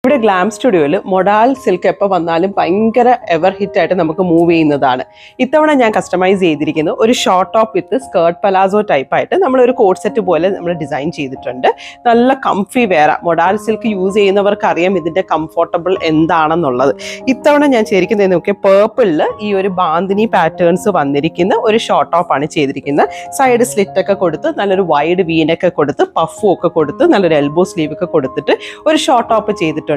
ഇവിടെ ഗ്ലാം സ്റ്റുഡിയോയിൽ modal silk എപ്പോൾ വന്നാലും ഭയങ്കര എവർ ഹിറ്റായിട്ട് നമുക്ക് മൂവ് ചെയ്യുന്നതാണ്. ഇത്തവണ ഞാൻ കസ്റ്റമൈസ് ചെയ്തിരിക്കുന്നത് ഒരു short top with skirt palazzo ടൈപ്പായിട്ട് നമ്മളൊരു കോട്ട് സെറ്റ് പോലെ നമ്മൾ ഡിസൈൻ ചെയ്തിട്ടുണ്ട്. നല്ല comfy wear. Modal silk use ചെയ്യുന്നവർക്ക് അറിയാം ഇതിൻ്റെ കംഫർട്ടബിൾ എന്താണെന്നുള്ളത്. ഇത്തവണ ഞാൻ ചെയ്തിരിക്കുന്നത് നോക്കിയാൽ പേർപ്പിളിൽ ഈ ഒരു ബാന്തിനി പാറ്റേൺസ് വന്നിരിക്കുന്ന ഒരു ഷോർട്ട് ടോപ്പാണ് ചെയ്തിരിക്കുന്നത്. സൈഡ് സ്ലിറ്റ് ഒക്കെ കൊടുത്ത് നല്ലൊരു വൈഡ് വീനൊക്കെ കൊടുത്ത് പഫും ഒക്കെ കൊടുത്ത് നല്ലൊരു എൽബോ സ്ലീവ് ഒക്കെ കൊടുത്തിട്ട് ഒരു ഷോർട്ട് ടോപ്പ് ചെയ്തിട്ടുണ്ട്.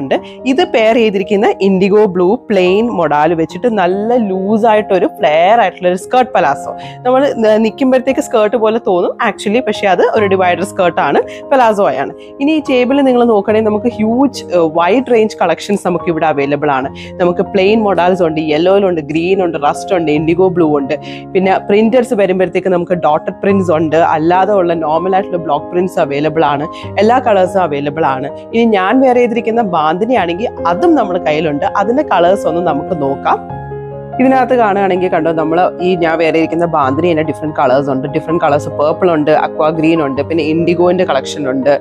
ഇത് പെയർ ചെയ്തിരിക്കുന്ന ഇൻഡിഗോ ബ്ലൂ പ്ലെയിൻ മൊഡാൽ വെച്ചിട്ട് നല്ല ലൂസായിട്ടൊരു ഫ്ലെയർ ആയിട്ടുള്ള ഒരു സ്കേർട്ട് പലാസോ. നമ്മൾ നിൽക്കുമ്പോഴത്തേക്ക് സ്കേർട്ട് പോലെ തോന്നും ആക്ച്വലി, പക്ഷേ അത് ഒരു ഡിവൈഡർ സ്കേർട്ടാണ്, പലാസോ ആണ്. ഇനി ഈ ടേബിളിൽ നിങ്ങൾ നോക്കണമെങ്കിൽ നമുക്ക് ഹ്യൂജ് വൈഡ് റേഞ്ച് കളക്ഷൻസ് നമുക്ക് ഇവിടെ അവൈലബിൾ ആണ്. നമുക്ക് പ്ലെയിൻ മൊഡാൽസ് ഉണ്ട്, യെല്ലോയിലുണ്ട്, ഗ്രീൻ ഉണ്ട്, റസ്റ്റ് ഉണ്ട്, ഇൻഡിഗോ ബ്ലൂ ഉണ്ട്. പിന്നെ പ്രിന്റേഴ്സ് വരുമ്പോഴത്തേക്ക് നമുക്ക് ഡോട്ടഡ് പ്രിന്റ്സ് ഉണ്ട്, അല്ലാതെ ഉള്ള നോർമൽ ആയിട്ടുള്ള ബ്ലോക്ക് പ്രിന്റ്സ് അവൈലബിൾ ആണ്, എല്ലാ കളേഴ്സും അവൈലബിൾ ആണ്. ഇനി ഞാൻ വേറെ ചെയ്തിരിക്കുന്ന ബാന്തിനി ആണെങ്കിൽ അതും നമ്മുടെ കയ്യിലുണ്ട്. അതിന്റെ കളേഴ്സ് ഒന്ന് നമുക്ക് നോക്കാം. ഇതിനകത്ത് കാണുകയാണെങ്കിൽ കണ്ടോ, നമ്മൾ ഈ ഞാൻ വേറെ ഇരിക്കുന്ന ബാന്തിനി തന്നെ ഡിഫറെൻറ്റ് കളേഴ്സ് ഉണ്ട്. ഡിഫറെൻറ്റ് കളേഴ്സ് പേർപ്പിൾ ഉണ്ട്, അക്വാ ഗ്രീൻ ഉണ്ട്, പിന്നെ ഇൻഡിഗോന്റെ കളക്ഷൻ ഉണ്ട്.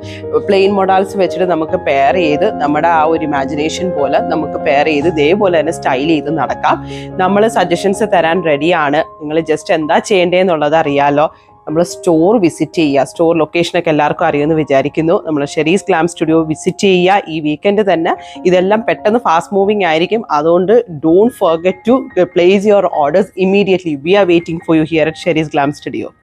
പ്ലെയിൻ മൊഡാൽസ് വെച്ചിട്ട് നമുക്ക് പെയർ ചെയ്ത് നമ്മുടെ ആ ഒരു ഇമാജിനേഷൻ പോലെ നമുക്ക് പെയർ ചെയ്ത് ഇതേപോലെ തന്നെ സ്റ്റൈൽ ചെയ്ത് നടക്കാം. നമ്മൾ സജഷൻസ് തരാൻ റെഡിയാണ്. നിങ്ങൾ ജസ്റ്റ് എന്താ ചെയ്യേണ്ടതെന്നുള്ളത് അറിയാലോ. നമ്മൾ സ്റ്റോർ വിസിറ്റ് ചെയ്യുക. സ്റ്റോർ ലൊക്കേഷനൊക്കെ എല്ലാവർക്കും അറിയുമെന്ന് വിചാരിക്കുന്നു. നമ്മൾ ഷെരീസ് ഗ്ലാം സ്റ്റുഡിയോ വിസിറ്റ് ചെയ്യുക ഈ വീക്കെൻഡ് തന്നെ. ഇതെല്ലാം പെട്ടെന്ന് ഫാസ്റ്റ് മൂവിങ് ആയിരിക്കും. അതുകൊണ്ട് don't forget to place your orders immediately. We are waiting for you here at Sherees glam studio.